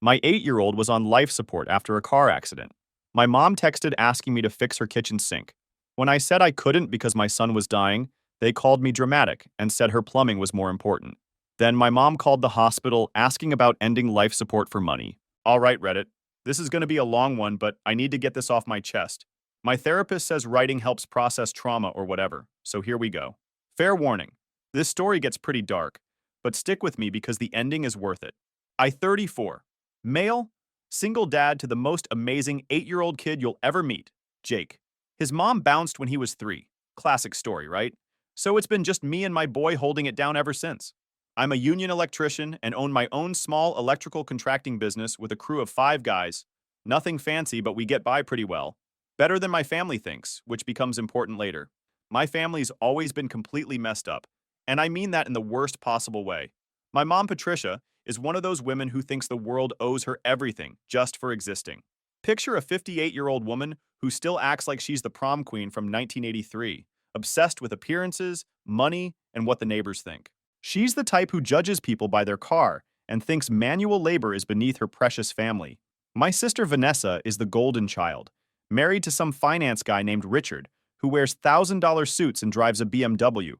My 8-year-old was on life support after a car accident. My mom texted asking me to fix her kitchen sink. When I said I couldn't because my son was dying, they called me dramatic and said her plumbing was more important. Then my mom called the hospital asking about ending life support for money. All right, Reddit. This is going to be a long one, but I need to get this off my chest. My therapist says writing helps process trauma or whatever, so here we go. Fair warning. This story gets pretty dark, but stick with me because the ending is worth it. I 34. Male, single dad to the most amazing 8-year-old kid you'll ever meet, Jake. His mom bounced when he was 3. Classic story, right? So it's been just me and my boy holding it down ever since. I'm a union electrician and own my own small electrical contracting business with a crew of 5 guys. Nothing fancy, but we get by pretty well. Better than my family thinks, which becomes important later. My family's always been completely messed up, and I mean that in the worst possible way. My mom, Patricia, is one of those women who thinks the world owes her everything just for existing. Picture a 58-year-old woman who still acts like she's the prom queen from 1983, obsessed with appearances, money, and what the neighbors think. She's the type who judges people by their car and thinks manual labor is beneath her precious family. My sister Vanessa is the golden child, married to some finance guy named Richard, who wears $1,000 suits and drives a BMW.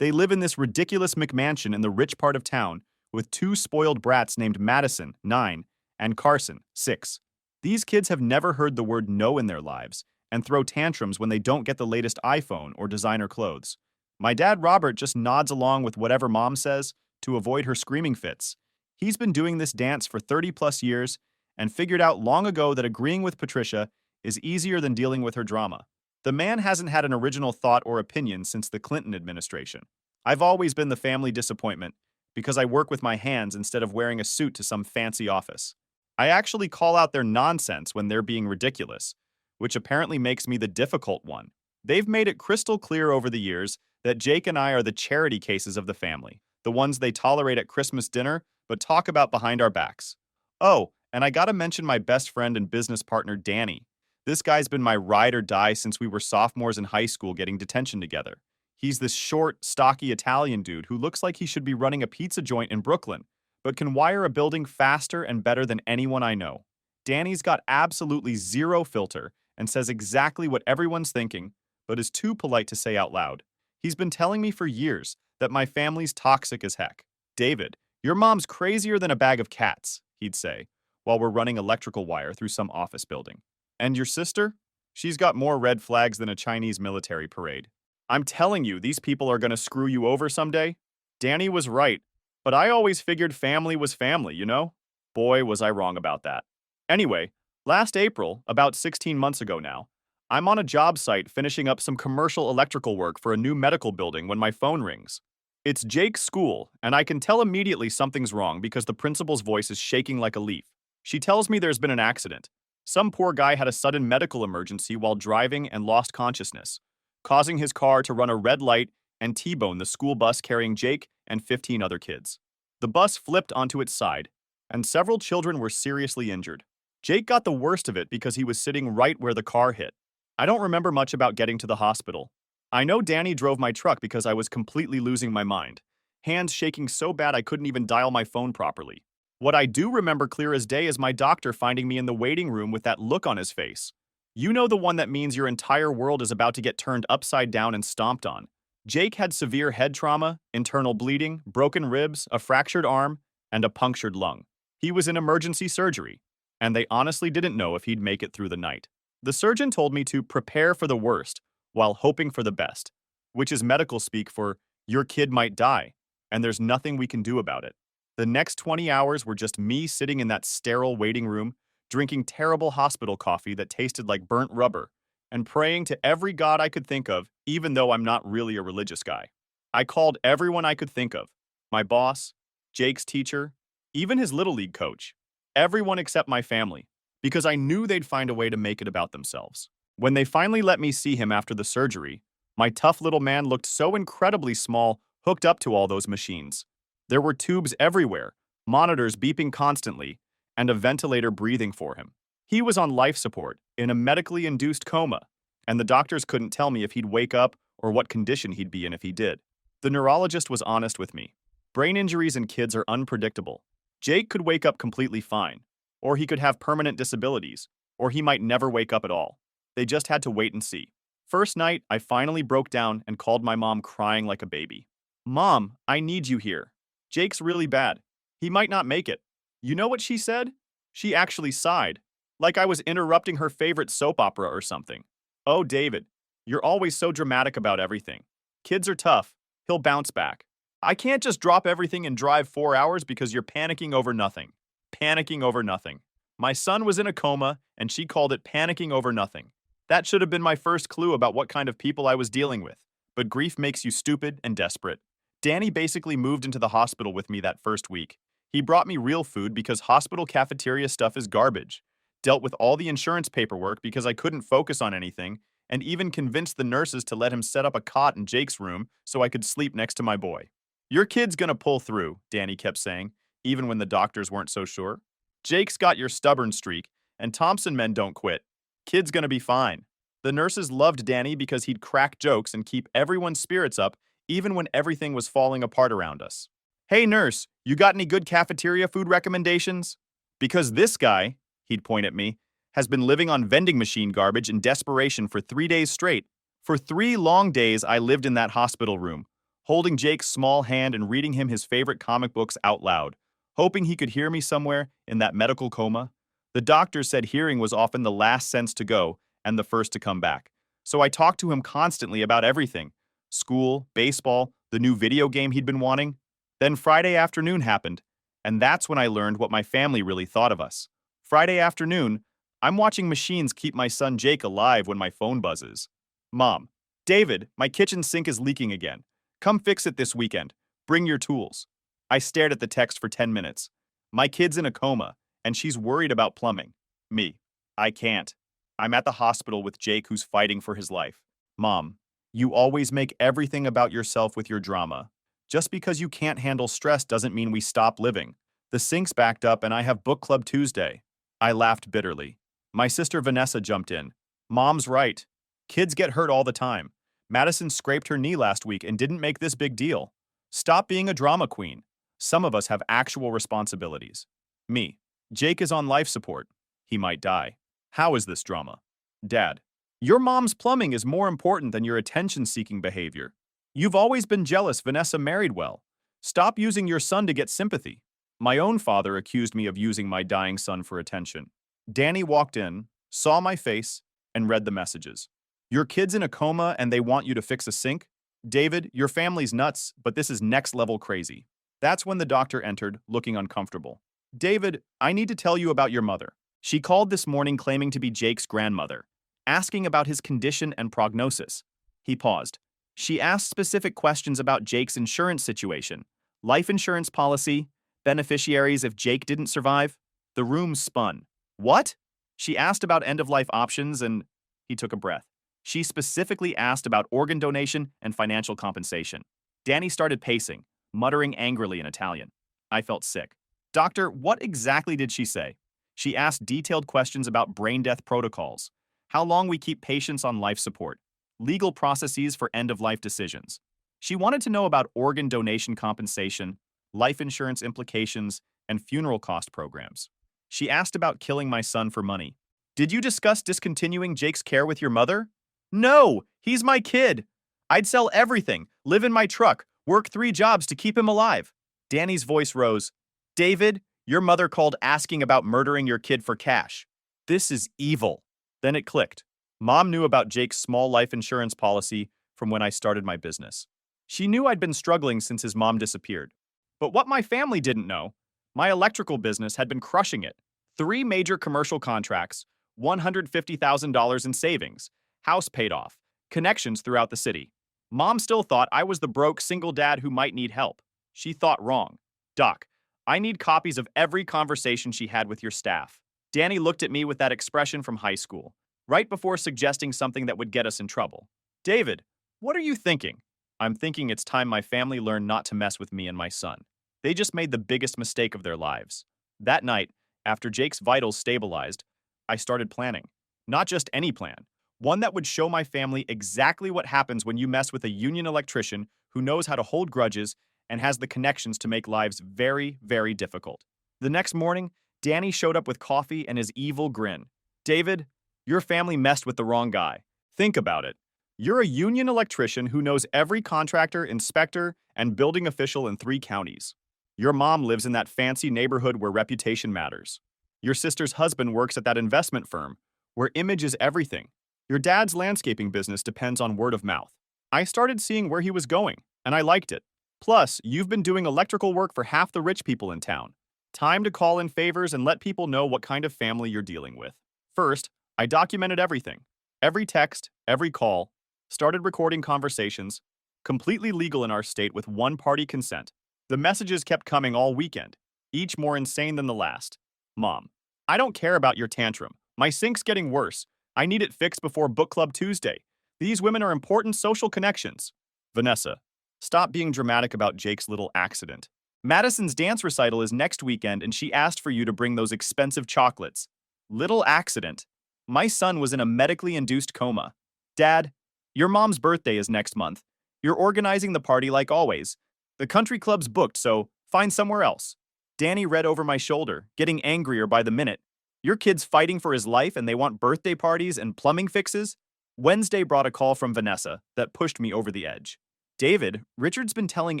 They live in this ridiculous McMansion in the rich part of town with 2 spoiled brats named Madison, 9, and Carson, 6. These kids have never heard the word no in their lives and throw tantrums when they don't get the latest iPhone or designer clothes. My dad, Robert, just nods along with whatever mom says to avoid her screaming fits. He's been doing this dance for 30-plus years and figured out long ago that agreeing with Patricia is easier than dealing with her drama. The man hasn't had an original thought or opinion since the Clinton administration. I've always been the family disappointment because I work with my hands instead of wearing a suit to some fancy office. I actually call out their nonsense when they're being ridiculous, which apparently makes me the difficult one. They've made it crystal clear over the years that Jake and I are the charity cases of the family, the ones they tolerate at Christmas dinner but talk about behind our backs. Oh, and I gotta mention my best friend and business partner, Danny. This guy's been my ride or die since we were sophomores in high school getting detention together. He's this short, stocky Italian dude who looks like he should be running a pizza joint in Brooklyn, but can wire a building faster and better than anyone I know. Danny's got absolutely zero filter and says exactly what everyone's thinking, but is too polite to say out loud. He's been telling me for years that my family's toxic as heck. David, your mom's crazier than a bag of cats, he'd say, while we're running electrical wire through some office building. And your sister? She's got more red flags than a Chinese military parade. I'm telling you, these people are gonna screw you over someday. Danny was right, but I always figured family was family, you know? Boy, was I wrong about that. Anyway, last April, about 16 months ago now, I'm on a job site finishing up some commercial electrical work for a new medical building when my phone rings. It's Jake's school, and I can tell immediately something's wrong because the principal's voice is shaking like a leaf. She tells me there's been an accident. Some poor guy had a sudden medical emergency while driving and lost consciousness, causing his car to run a red light and T-bone the school bus carrying Jake and 15 other kids. The bus flipped onto its side, and several children were seriously injured. Jake got the worst of it because he was sitting right where the car hit. I don't remember much about getting to the hospital. I know Danny drove my truck because I was completely losing my mind, hands shaking so bad I couldn't even dial my phone properly. What I do remember clear as day is my doctor finding me in the waiting room with that look on his face. You know, the one that means your entire world is about to get turned upside down and stomped on. Jake had severe head trauma, internal bleeding, broken ribs, a fractured arm, and a punctured lung. He was in emergency surgery, and they honestly didn't know if he'd make it through the night. The surgeon told me to prepare for the worst while hoping for the best, which is medical speak for your kid might die, and there's nothing we can do about it. The next 20 hours were just me sitting in that sterile waiting room, drinking terrible hospital coffee that tasted like burnt rubber, and praying to every god I could think of, even though I'm not really a religious guy. I called everyone I could think of, my boss, Jake's teacher, even his Little League coach, everyone except my family, because I knew they'd find a way to make it about themselves. When they finally let me see him after the surgery, my tough little man looked so incredibly small hooked up to all those machines. There were tubes everywhere, monitors beeping constantly, and a ventilator breathing for him. He was on life support, in a medically induced coma, and the doctors couldn't tell me if he'd wake up or what condition he'd be in if he did. The neurologist was honest with me. Brain injuries in kids are unpredictable. Jake could wake up completely fine, or he could have permanent disabilities, or he might never wake up at all. They just had to wait and see. First night, I finally broke down and called my mom crying like a baby. Mom, I need you here. Jake's really bad. He might not make it. You know what she said? She actually sighed, like I was interrupting her favorite soap opera or something. Oh, David, you're always so dramatic about everything. Kids are tough. He'll bounce back. I can't just drop everything and drive 4 hours because you're panicking over nothing. Panicking over nothing. My son was in a coma, and she called it panicking over nothing. That should have been my first clue about what kind of people I was dealing with. But grief makes you stupid and desperate. Danny basically moved into the hospital with me that first week. He brought me real food because hospital cafeteria stuff is garbage, dealt with all the insurance paperwork because I couldn't focus on anything, and even convinced the nurses to let him set up a cot in Jake's room so I could sleep next to my boy. Your kid's gonna pull through, Danny kept saying, even when the doctors weren't so sure. Jake's got your stubborn streak, and Thompson men don't quit. Kid's gonna be fine. The nurses loved Danny because he'd crack jokes and keep everyone's spirits up even when everything was falling apart around us. Hey nurse, you got any good cafeteria food recommendations? Because this guy, he'd point at me, has been living on vending machine garbage in desperation for 3 days straight. For 3 long days, I lived in that hospital room, holding Jake's small hand and reading him his favorite comic books out loud, hoping he could hear me somewhere in that medical coma. The doctor said hearing was often the last sense to go and the first to come back. So I talked to him constantly about everything: school, baseball, the new video game he'd been wanting. Then Friday afternoon happened, and that's when I learned what my family really thought of us. Friday afternoon, I'm watching machines keep my son Jake alive when my phone buzzes. Mom, David, my kitchen sink is leaking again. Come fix it this weekend. Bring your tools. I stared at the text for 10 minutes. My kid's in a coma, and she's worried about plumbing. Me. I can't. I'm at the hospital with Jake, who's fighting for his life. Mom, you always make everything about yourself with your drama. Just because you can't handle stress doesn't mean we stop living. The sink's backed up and I have book club Tuesday. I laughed bitterly. My sister Vanessa jumped in. Mom's right. Kids get hurt all the time. Madison scraped her knee last week and didn't make this big deal. Stop being a drama queen. Some of us have actual responsibilities. Me. Jake is on life support. He might die. How is this drama? Dad. Your mom's plumbing is more important than your attention-seeking behavior. You've always been jealous Vanessa married well. Stop using your son to get sympathy. My own father accused me of using my dying son for attention. Danny walked in, saw my face, and read the messages. Your kid's in a coma and they want you to fix a sink? David, your family's nuts, but this is next-level crazy. That's when the doctor entered, looking uncomfortable. David, I need to tell you about your mother. She called this morning claiming to be Jake's grandmother, asking about his condition and prognosis. He paused. She asked specific questions about Jake's insurance situation, life insurance policy, beneficiaries if Jake didn't survive. The room spun. What? She asked about end-of-life options and he took a breath. She specifically asked about organ donation and financial compensation. Danny started pacing, muttering angrily in Italian. I felt sick. Doctor, what exactly did she say? She asked detailed questions about brain death protocols, how long we keep patients on life support, legal processes for end-of-life decisions. She wanted to know about organ donation compensation, life insurance implications, and funeral cost programs. She asked about killing my son for money. Did you discuss discontinuing Jake's care with your mother? No, he's my kid. I'd sell everything, live in my truck, work 3 jobs to keep him alive. Danny's voice rose. David, your mother called asking about murdering your kid for cash. This is evil. Then it clicked. Mom knew about Jake's small life insurance policy from when I started my business. She knew I'd been struggling since his mom disappeared. But what my family didn't know, my electrical business had been crushing it. 3 major commercial contracts, $150,000 in savings, house paid off, connections throughout the city. Mom still thought I was the broke single dad who might need help. She thought wrong. Doc, I need copies of every conversation she had with your staff. Danny looked at me with that expression from high school, right before suggesting something that would get us in trouble. David, what are you thinking? I'm thinking it's time my family learned not to mess with me and my son. They just made the biggest mistake of their lives. That night, after Jake's vitals stabilized, I started planning. Not just any plan. One that would show my family exactly what happens when you mess with a union electrician who knows how to hold grudges and has the connections to make lives very, very difficult. The next morning, Danny showed up with coffee and his evil grin. David, your family messed with the wrong guy. Think about it. You're a union electrician who knows every contractor, inspector, and building official in 3 counties. Your mom lives in that fancy neighborhood where reputation matters. Your sister's husband works at that investment firm, where image is everything. Your dad's landscaping business depends on word of mouth. I started seeing where he was going, and I liked it. Plus, you've been doing electrical work for half the rich people in town. Time to call in favors and let people know what kind of family you're dealing with. First, I documented everything. Every text, every call, started recording conversations, completely legal in our state with one-party consent. The messages kept coming all weekend, each more insane than the last. Mom, I don't care about your tantrum. My sink's getting worse. I need it fixed before book club Tuesday. These women are important social connections. Vanessa, stop being dramatic about Jake's little accident. Madison's dance recital is next weekend and she asked for you to bring those expensive chocolates. Little accident. My son was in a medically induced coma. Dad, your mom's birthday is next month. You're organizing the party like always. The country club's booked, so find somewhere else. Danny read over my shoulder, getting angrier by the minute. Your kid's fighting for his life and they want birthday parties and plumbing fixes? Wednesday brought a call from Vanessa that pushed me over the edge. David, Richard's been telling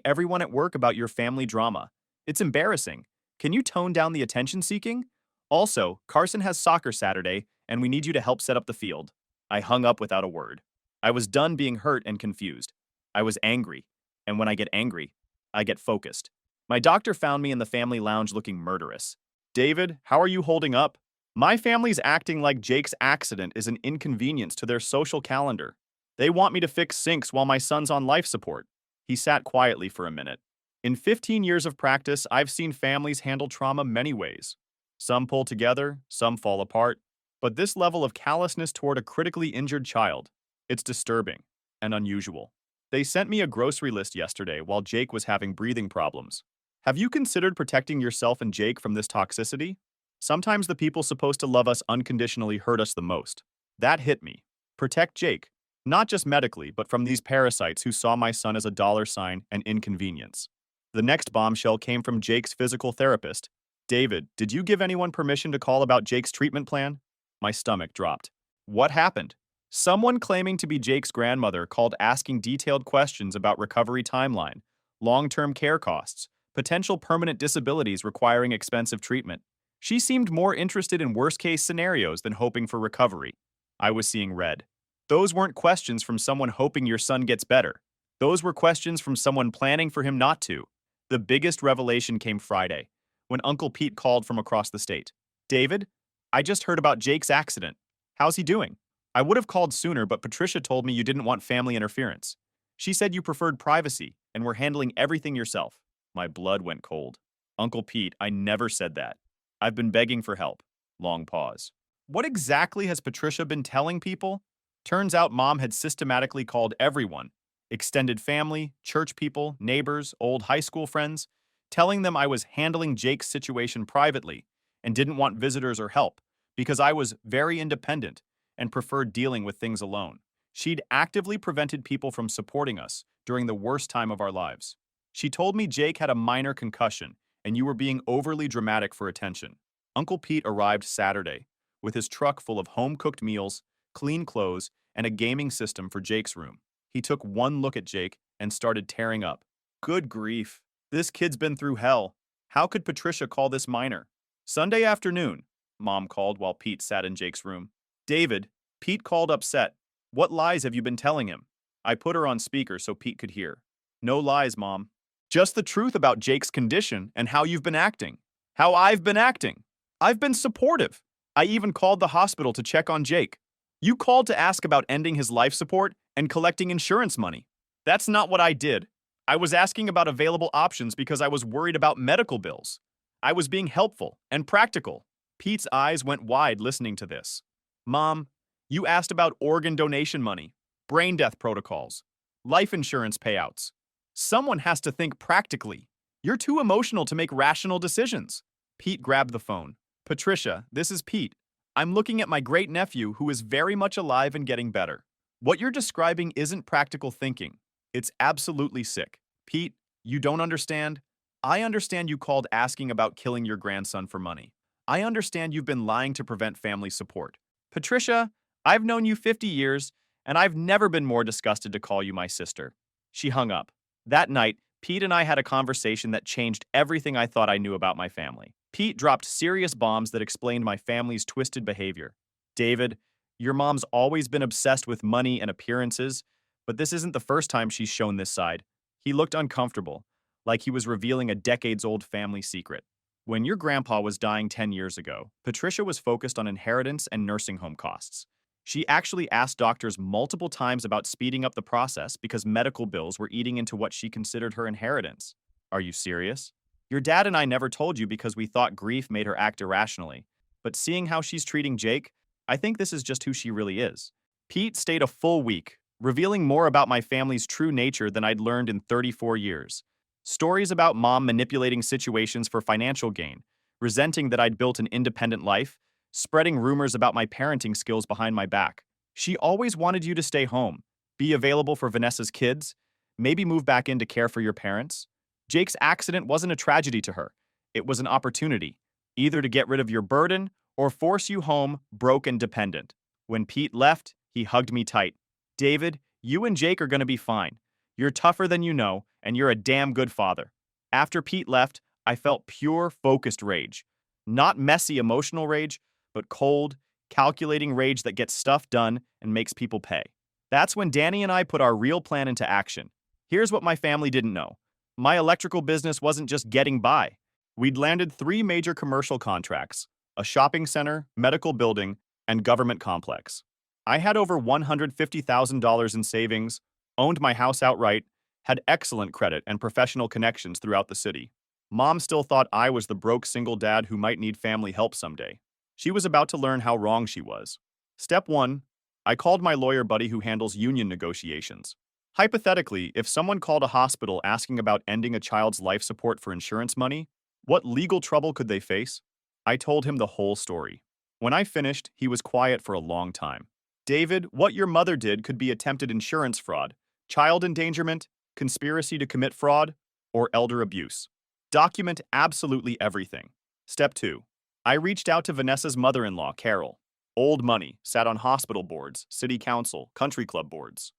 everyone at work about your family drama. It's embarrassing. Can you tone down the attention seeking? Also, Carson has soccer Saturday, and we need you to help set up the field. I hung up without a word. I was done being hurt and confused. I was angry. And when I get angry, I get focused. My doctor found me in the family lounge looking murderous. David, how are you holding up? My family's acting like Jake's accident is an inconvenience to their social calendar. They want me to fix sinks while my son's on life support. He sat quietly for a minute. In 15 years of practice, I've seen families handle trauma many ways. Some pull together, some fall apart. But this level of callousness toward a critically injured child, it's disturbing and unusual. They sent me a grocery list yesterday while Jake was having breathing problems. Have you considered protecting yourself and Jake from this toxicity? Sometimes the people supposed to love us unconditionally hurt us the most. That hit me. Protect Jake. Not just medically, but from these parasites who saw my son as a dollar sign and inconvenience. The next bombshell came from Jake's physical therapist. David, did you give anyone permission to call about Jake's treatment plan? My stomach dropped. What happened? Someone claiming to be Jake's grandmother called asking detailed questions about recovery timeline, long-term care costs, potential permanent disabilities requiring expensive treatment. She seemed more interested in worst-case scenarios than hoping for recovery. I was seeing red. Those weren't questions from someone hoping your son gets better. Those were questions from someone planning for him not to. The biggest revelation came Friday, when Uncle Pete called from across the state. David, I just heard about Jake's accident. How's he doing? I would have called sooner, but Patricia told me you didn't want family interference. She said you preferred privacy and were handling everything yourself. My blood went cold. Uncle Pete, I never said that. I've been begging for help. Long pause. What exactly has Patricia been telling people? Turns out Mom had systematically called everyone, extended family, church people, neighbors, old high school friends, telling them I was handling Jake's situation privately and didn't want visitors or help because I was very independent and preferred dealing with things alone. She'd actively prevented people from supporting us during the worst time of our lives. She told me Jake had a minor concussion and you were being overly dramatic for attention. Uncle Pete arrived Saturday with his truck full of home-cooked meals, clean clothes, and a gaming system for Jake's room. He took one look at Jake and started tearing up. Good grief. This kid's been through hell. How could Patricia call this minor? Sunday afternoon, Mom called while Pete sat in Jake's room. David, Pete called upset. What lies have you been telling him? I put her on speaker so Pete could hear. No lies, Mom. Just the truth about Jake's condition and how you've been acting. How I've been acting. I've been supportive. I even called the hospital to check on Jake. You called to ask about ending his life support and collecting insurance money. That's not what I did. I was asking about available options because I was worried about medical bills. I was being helpful and practical. Pete's eyes went wide listening to this. Mom, you asked about organ donation money, brain death protocols, life insurance payouts. Someone has to think practically. You're too emotional to make rational decisions. Pete grabbed the phone. Patricia, this is Pete. I'm looking at my great-nephew who is very much alive and getting better. What you're describing isn't practical thinking. It's absolutely sick. Pete, you don't understand? I understand you called asking about killing your grandson for money. I understand you've been lying to prevent family support. Patricia, I've known you 50 years, and I've never been more disgusted to call you my sister. She hung up. That night, Pete and I had a conversation that changed everything I thought I knew about my family. Pete dropped serious bombs that explained my family's twisted behavior. David, your mom's always been obsessed with money and appearances, but this isn't the first time she's shown this side. He looked uncomfortable, like he was revealing a decades-old family secret. When your grandpa was dying 10 years ago, Patricia was focused on inheritance and nursing home costs. She actually asked doctors multiple times about speeding up the process because medical bills were eating into what she considered her inheritance. Are you serious? Your dad and I never told you because we thought grief made her act irrationally. But seeing how she's treating Jake, I think this is just who she really is. Pete stayed a full week, revealing more about my family's true nature than I'd learned in 34 years. Stories about mom manipulating situations for financial gain, resenting that I'd built an independent life, spreading rumors about my parenting skills behind my back. She always wanted you to stay home, be available for Vanessa's kids, maybe move back in to care for your parents. Jake's accident wasn't a tragedy to her. It was an opportunity, either to get rid of your burden or force you home broke and dependent. When Pete left, he hugged me tight. David, you and Jake are going to be fine. You're tougher than you know, and you're a damn good father. After Pete left, I felt pure, focused rage. Not messy, emotional rage, but cold, calculating rage that gets stuff done and makes people pay. That's when Danny and I put our real plan into action. Here's what my family didn't know. My electrical business wasn't just getting by. We'd landed 3 major commercial contracts: a shopping center, medical building, and government complex. I had over $150,000 in savings, owned my house outright, had excellent credit and professional connections throughout the city. Mom still thought I was the broke single dad who might need family help someday. She was about to learn how wrong she was. Step 1. I called my lawyer buddy who handles union negotiations. Hypothetically, if someone called a hospital asking about ending a child's life support for insurance money, what legal trouble could they face? I told him the whole story. When I finished, he was quiet for a long time. David, what your mother did could be attempted insurance fraud, child endangerment, conspiracy to commit fraud, or elder abuse. Document absolutely everything. Step 2. I reached out to Vanessa's mother-in-law, Carol. Old money, sat on hospital boards, city council, country club boards.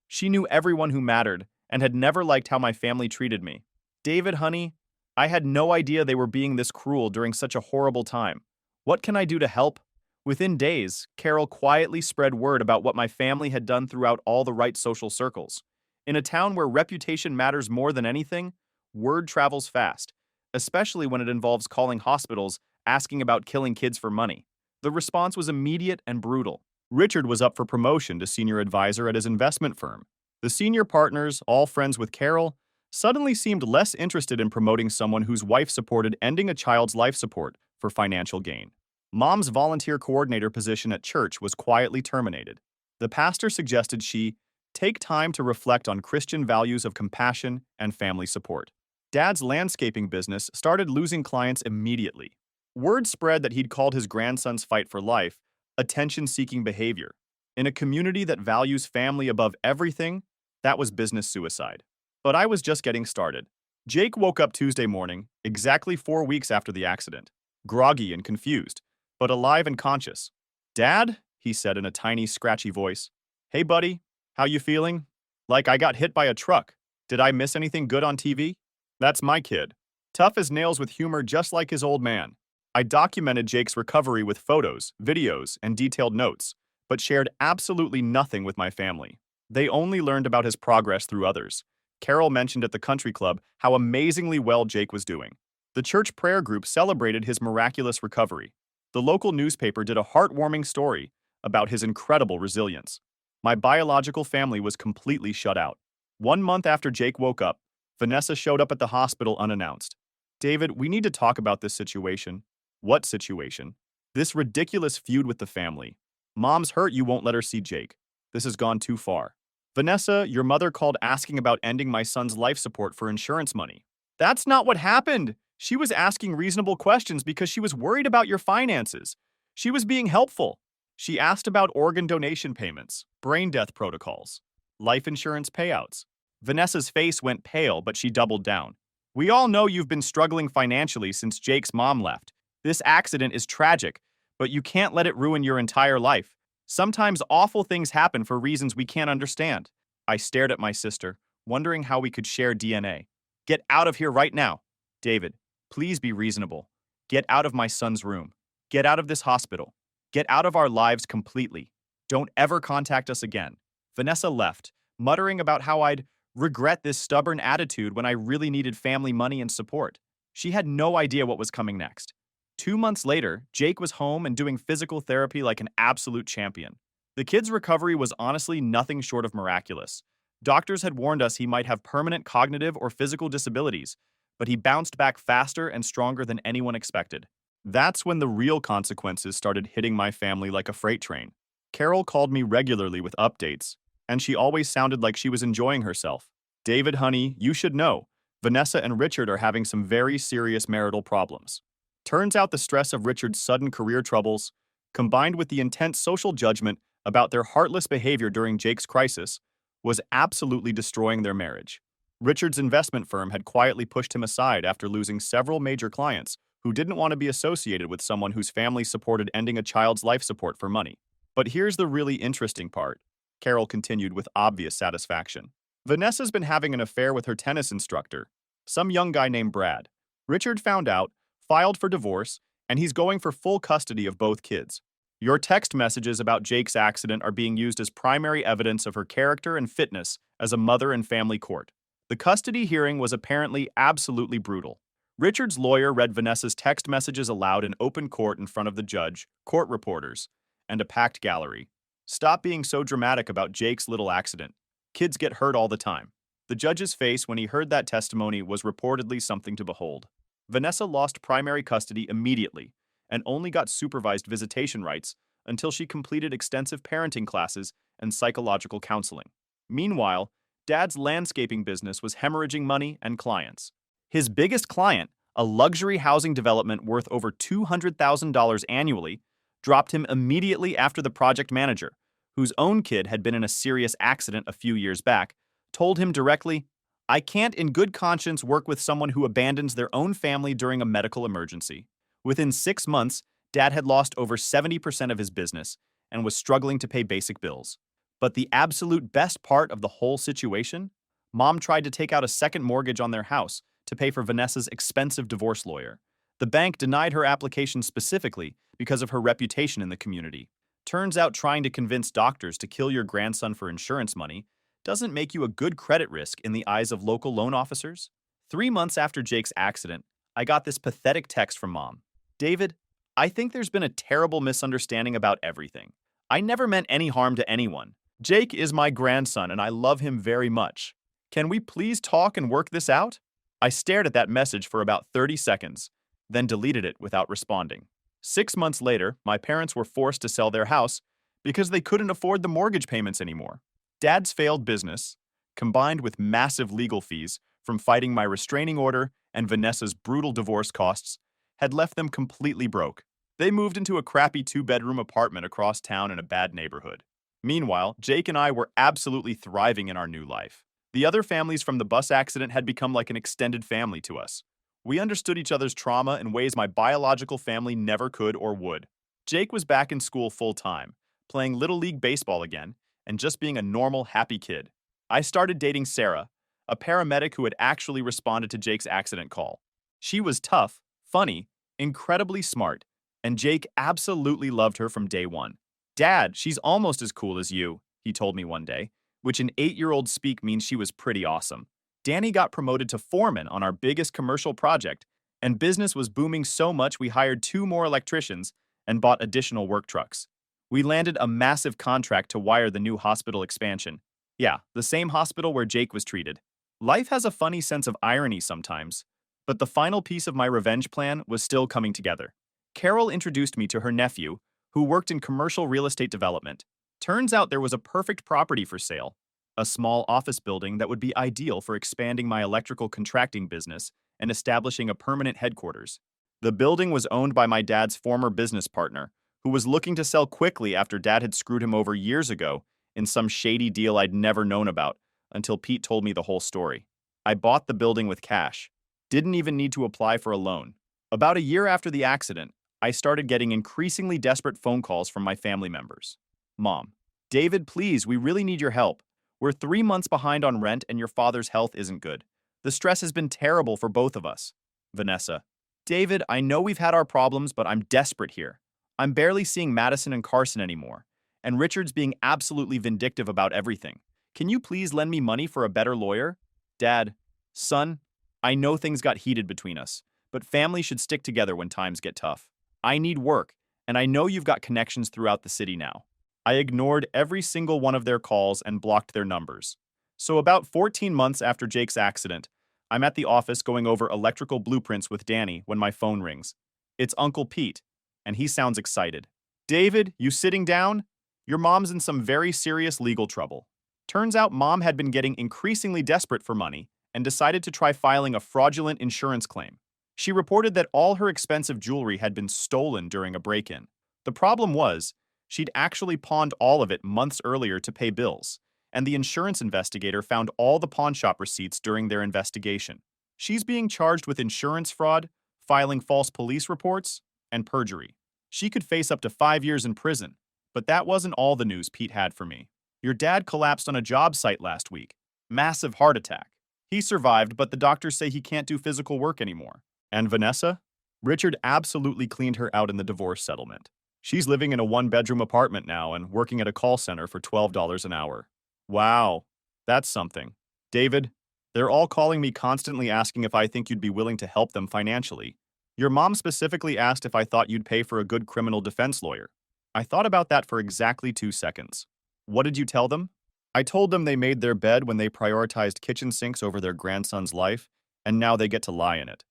She knew everyone who mattered and had never liked how my family treated me. David, honey, I had no idea they were being this cruel during such a horrible time. What can I do to help? Within days, Carol quietly spread word about what my family had done throughout all the right social circles. In a town where reputation matters more than anything, word travels fast, especially when it involves calling hospitals asking about killing kids for money. The response was immediate and brutal. Richard was up for promotion to senior advisor at his investment firm. The senior partners, all friends with Carol, suddenly seemed less interested in promoting someone whose wife supported ending a child's life support for financial gain. Mom's volunteer coordinator position at church was quietly terminated. The pastor suggested she take time to reflect on Christian values of compassion and family support. Dad's landscaping business started losing clients immediately. Word spread that he'd called his grandson's fight for life attention-seeking behavior. In a community that values family above everything, that was business suicide. But I was just getting started. Jake woke up Tuesday morning, exactly 4 weeks after the accident, groggy and confused, but alive and conscious. Dad, he said in a tiny, scratchy voice. Hey, buddy, how you feeling? Like I got hit by a truck. Did I miss anything good on TV? That's my kid. Tough as nails with humor just like his old man. I documented Jake's recovery with photos, videos, and detailed notes, but shared absolutely nothing with my family. They only learned about his progress through others. Carol mentioned at the country club how amazingly well Jake was doing. The church prayer group celebrated his miraculous recovery. The local newspaper did a heartwarming story about his incredible resilience. My biological family was completely shut out. 1 month after Jake woke up, Vanessa showed up at the hospital unannounced. David, we need to talk about this situation. What situation? This ridiculous feud with the family. Mom's hurt you won't let her see Jake. This has gone too far. Vanessa, your mother called asking about ending my son's life support for insurance money. That's not what happened. She was asking reasonable questions because she was worried about your finances. She was being helpful. She asked about organ donation payments, brain death protocols, life insurance payouts. Vanessa's face went pale, but she doubled down. We all know you've been struggling financially since Jake's mom left. This accident is tragic, but you can't let it ruin your entire life. Sometimes awful things happen for reasons we can't understand. I stared at my sister, wondering how we could share DNA. Get out of here right now. David, please be reasonable. Get out of my son's room. Get out of this hospital. Get out of our lives completely. Don't ever contact us again. Vanessa left, muttering about how I'd regret this stubborn attitude when I really needed family money and support. She had no idea what was coming next. 2 months later, Jake was home and doing physical therapy like an absolute champion. The kid's recovery was honestly nothing short of miraculous. Doctors had warned us he might have permanent cognitive or physical disabilities, but he bounced back faster and stronger than anyone expected. That's when the real consequences started hitting my family like a freight train. Carol called me regularly with updates, and she always sounded like she was enjoying herself. David, honey, you should know. Vanessa and Richard are having some very serious marital problems. Turns out the stress of Richard's sudden career troubles, combined with the intense social judgment about their heartless behavior during Jake's crisis, was absolutely destroying their marriage. Richard's investment firm had quietly pushed him aside after losing several major clients who didn't want to be associated with someone whose family supported ending a child's life support for money. But here's the really interesting part, Carol continued with obvious satisfaction. Vanessa's been having an affair with her tennis instructor, some young guy named Brad. Richard found out, filed for divorce, and he's going for full custody of both kids. Your text messages about Jake's accident are being used as primary evidence of her character and fitness as a mother in family court. The custody hearing was apparently absolutely brutal. Richard's lawyer read Vanessa's text messages aloud in open court in front of the judge, court reporters, and a packed gallery. Stop being so dramatic about Jake's little accident. Kids get hurt all the time. The judge's face when he heard that testimony was reportedly something to behold. Vanessa lost primary custody immediately and only got supervised visitation rights until she completed extensive parenting classes and psychological counseling. Meanwhile, Dad's landscaping business was hemorrhaging money and clients. His biggest client, a luxury housing development worth over $200,000 annually, dropped him immediately after the project manager, whose own kid had been in a serious accident a few years back, told him directly, "I can't in good conscience work with someone who abandons their own family during a medical emergency." Within 6 months, Dad had lost over 70% of his business and was struggling to pay basic bills. But the absolute best part of the whole situation? Mom tried to take out a second mortgage on their house to pay for Vanessa's expensive divorce lawyer. The bank denied her application specifically because of her reputation in the community. Turns out trying to convince doctors to kill your grandson for insurance money doesn't make you a good credit risk in the eyes of local loan officers. 3 months after Jake's accident, I got this pathetic text from Mom. "David, I think there's been a terrible misunderstanding about everything. I never meant any harm to anyone. Jake is my grandson and I love him very much. Can we please talk and work this out?" I stared at that message for about 30 seconds, then deleted it without responding. 6 months later, my parents were forced to sell their house because they couldn't afford the mortgage payments anymore. Dad's failed business, combined with massive legal fees from fighting my restraining order and Vanessa's brutal divorce costs, had left them completely broke. They moved into a crappy 2-bedroom apartment across town in a bad neighborhood. Meanwhile, Jake and I were absolutely thriving in our new life. The other families from the bus accident had become like an extended family to us. We understood each other's trauma in ways my biological family never could or would. Jake was back in school full-time, playing Little League baseball again, and just being a normal, happy kid. I started dating Sarah, a paramedic who had actually responded to Jake's accident call. She was tough, funny, incredibly smart, and Jake absolutely loved her from day one. "Dad, she's almost as cool as you," he told me one day, which in 8-year-old speak means she was pretty awesome. Danny got promoted to foreman on our biggest commercial project, and business was booming so much we hired 2 more electricians and bought additional work trucks. We landed a massive contract to wire the new hospital expansion. Yeah, the same hospital where Jake was treated. Life has a funny sense of irony sometimes, but the final piece of my revenge plan was still coming together. Carol introduced me to her nephew, who worked in commercial real estate development. Turns out there was a perfect property for sale, a small office building that would be ideal for expanding my electrical contracting business and establishing a permanent headquarters. The building was owned by my dad's former business partner, who was looking to sell quickly after Dad had screwed him over years ago in some shady deal I'd never known about until Pete told me the whole story. I bought the building with cash. Didn't even need to apply for a loan. About a year after the accident, I started getting increasingly desperate phone calls from my family members. Mom, David, please, we really need your help. We're 3 months behind on rent and your father's health isn't good. The stress has been terrible for both of us. Vanessa, David, I know we've had our problems, but I'm desperate here. I'm barely seeing Madison and Carson anymore, and Richard's being absolutely vindictive about everything. Can you please lend me money for a better lawyer? Dad, son, I know things got heated between us, but family should stick together when times get tough. I need work, and I know you've got connections throughout the city now. I ignored every single one of their calls and blocked their numbers. So about 14 months after Jake's accident, I'm at the office going over electrical blueprints with Danny when my phone rings. It's Uncle Pete, and he sounds excited. David, you sitting down? Your mom's in some very serious legal trouble. Turns out Mom had been getting increasingly desperate for money and decided to try filing a fraudulent insurance claim. She reported that all her expensive jewelry had been stolen during a break-in. The problem was, she'd actually pawned all of it months earlier to pay bills, and the insurance investigator found all the pawn shop receipts during their investigation. She's being charged with insurance fraud, filing false police reports, and perjury. She could face up to 5 years in prison. But that wasn't all the news Pete had for me. Your dad collapsed on a job site last week. Massive heart attack. He survived, but the doctors say he can't do physical work anymore. And Vanessa? Richard absolutely cleaned her out in the divorce settlement. She's living in a one-bedroom apartment now and working at a call center for $12 an hour. Wow, that's something. David, they're all calling me constantly asking if I think you'd be willing to help them financially. Your mom specifically asked if I thought you'd pay for a good criminal defense lawyer. I thought about that for exactly 2 seconds. What did you tell them? I told them they made their bed when they prioritized kitchen sinks over their grandson's life, and now they get to lie in it.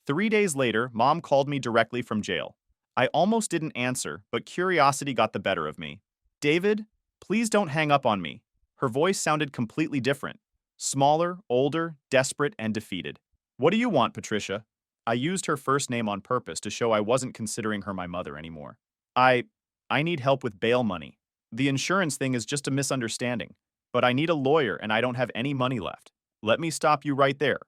3 days later, Mom called me directly from jail. I almost didn't answer, but curiosity got the better of me. David, please don't hang up on me. Her voice sounded completely different. Smaller, older, desperate, and defeated. What do you want, Patricia? I used her first name on purpose to show I wasn't considering her my mother anymore. I need help with bail money. The insurance thing is just a misunderstanding, but I need a lawyer and I don't have any money left. Let me stop you right there.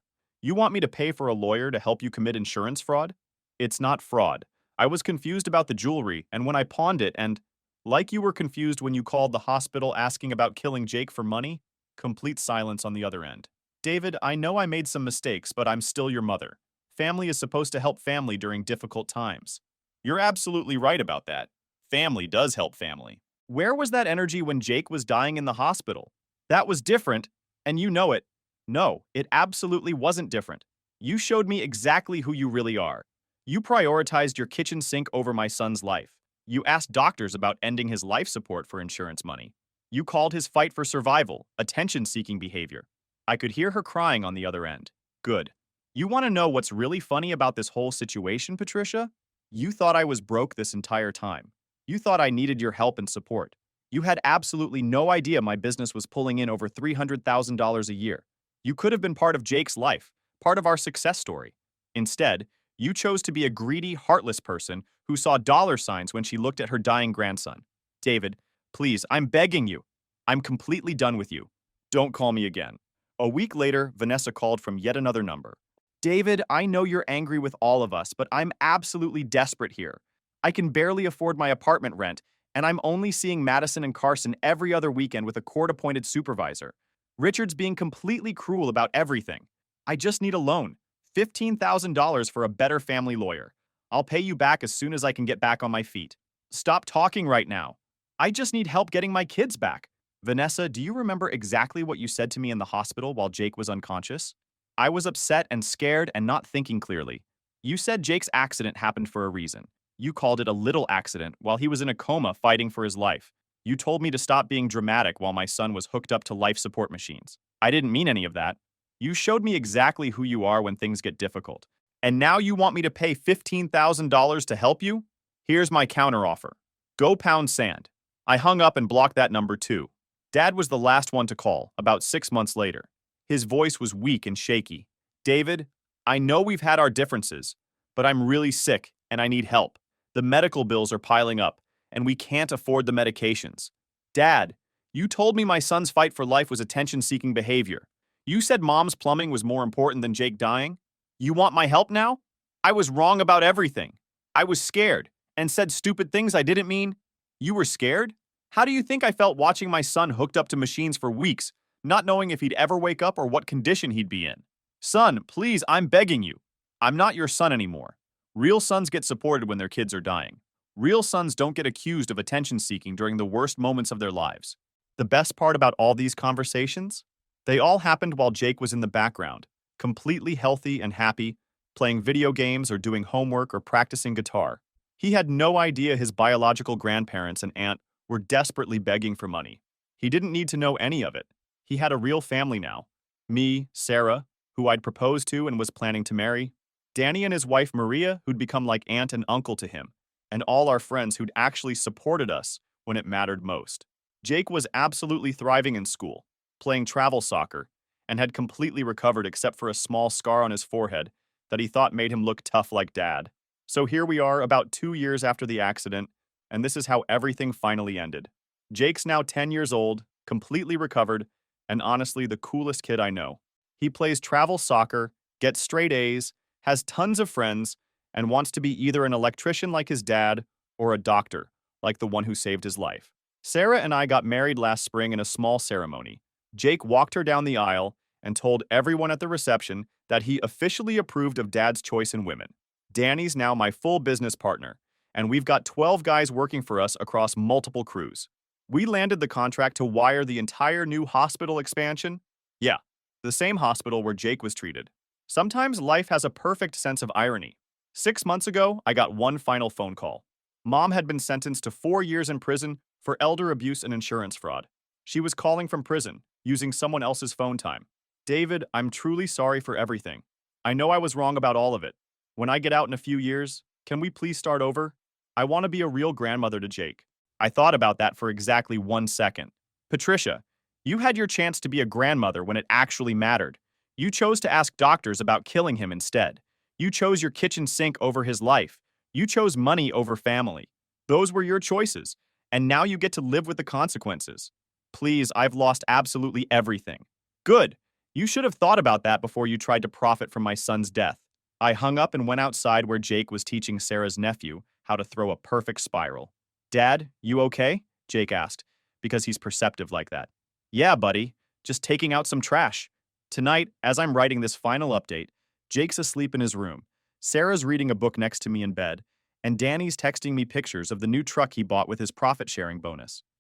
You want me to pay for a lawyer to help you commit insurance fraud? It's not fraud. I was confused about the jewelry and when I pawned it and, like you were confused when you called the hospital asking about killing Jake for money, complete silence on the other end. David, I know I made some mistakes, but I'm still your mother. Family is supposed to help family during difficult times. You're absolutely right about that. Family does help family. Where was that energy when Jake was dying in the hospital? That was different, and you know it. No, it absolutely wasn't different. You showed me exactly who you really are. You prioritized your kitchen sink over my son's life. You asked doctors about ending his life support for insurance money. You called his fight for survival attention-seeking behavior. I could hear her crying on the other end. Good. You want to know what's really funny about this whole situation, Patricia? You thought I was broke this entire time. You thought I needed your help and support. You had absolutely no idea my business was pulling in over $300,000 a year. You could have been part of Jake's life, part of our success story. Instead, you chose to be a greedy, heartless person who saw dollar signs when she looked at her dying grandson. David, please, I'm begging you. I'm completely done with you. Don't call me again. A week later, Vanessa called from yet another number. David, I know you're angry with all of us, but I'm absolutely desperate here. I can barely afford my apartment rent, and I'm only seeing Madison and Carson every other weekend with a court-appointed supervisor. Richard's being completely cruel about everything. I just need a loan. $15,000 for a better family lawyer. I'll pay you back as soon as I can get back on my feet. Stop talking right now. I just need help getting my kids back. Vanessa, do you remember exactly what you said to me in the hospital while Jake was unconscious? I was upset and scared and not thinking clearly. You said Jake's accident happened for a reason. You called it a little accident while he was in a coma fighting for his life. You told me to stop being dramatic while my son was hooked up to life support machines. I didn't mean any of that. You showed me exactly who you are when things get difficult. And now you want me to pay $15,000 to help you? Here's my counteroffer. Go pound sand. I hung up and blocked that number too. Dad was the last one to call, about 6 months later. His voice was weak and shaky. David, I know we've had our differences, but I'm really sick and I need help. The medical bills are piling up, and we can't afford the medications. Dad, you told me my son's fight for life was attention-seeking behavior. You said Mom's plumbing was more important than Jake dying? You want my help now? I was wrong about everything. I was scared and said stupid things I didn't mean. You were scared? How do you think I felt watching my son hooked up to machines for weeks, not knowing if he'd ever wake up or what condition he'd be in? Son, please, I'm begging you. I'm not your son anymore. Real sons get supported when their kids are dying. Real sons don't get accused of attention seeking during the worst moments of their lives. The best part about all these conversations? They all happened while Jake was in the background, completely healthy and happy, playing video games or doing homework or practicing guitar. He had no idea his biological grandparents and aunt were desperately begging for money. He didn't need to know any of it. He had a real family now. Me, Sarah, who I'd proposed to and was planning to marry, Danny and his wife Maria, who'd become like aunt and uncle to him, and all our friends who'd actually supported us when it mattered most. Jake was absolutely thriving in school, playing travel soccer, and had completely recovered except for a small scar on his forehead that he thought made him look tough like dad. So here we are about 2 years after the accident, and this is how everything finally ended. Jake's now 10 years old, completely recovered, and honestly the coolest kid I know. He plays travel soccer, gets straight A's, has tons of friends, and wants to be either an electrician like his dad or a doctor, like the one who saved his life. Sarah and I got married last spring in a small ceremony. Jake walked her down the aisle and told everyone at the reception that he officially approved of Dad's choice in women. Danny's now my full business partner, and we've got 12 guys working for us across multiple crews. We landed the contract to wire the entire new hospital expansion. Yeah, the same hospital where Jake was treated. Sometimes life has a perfect sense of irony. 6 months ago, I got one final phone call. Mom had been sentenced to 4 years in prison for elder abuse and insurance fraud. She was calling from prison, using someone else's phone time. David, I'm truly sorry for everything. I know I was wrong about all of it. When I get out in a few years, can we please start over? I want to be a real grandmother to Jake. I thought about that for exactly 1 second. Patricia, you had your chance to be a grandmother when it actually mattered. You chose to ask doctors about killing him instead. You chose your kitchen sink over his life. You chose money over family. Those were your choices, and now you get to live with the consequences. Please, I've lost absolutely everything. Good. You should have thought about that before you tried to profit from my son's death. I hung up and went outside where Jake was teaching Sarah's nephew how to throw a perfect spiral. Dad, you okay? Jake asked, because he's perceptive like that. Yeah, buddy, just taking out some trash. Tonight, as I'm writing this final update, Jake's asleep in his room, Sarah's reading a book next to me in bed, and Danny's texting me pictures of the new truck he bought with his profit-sharing bonus.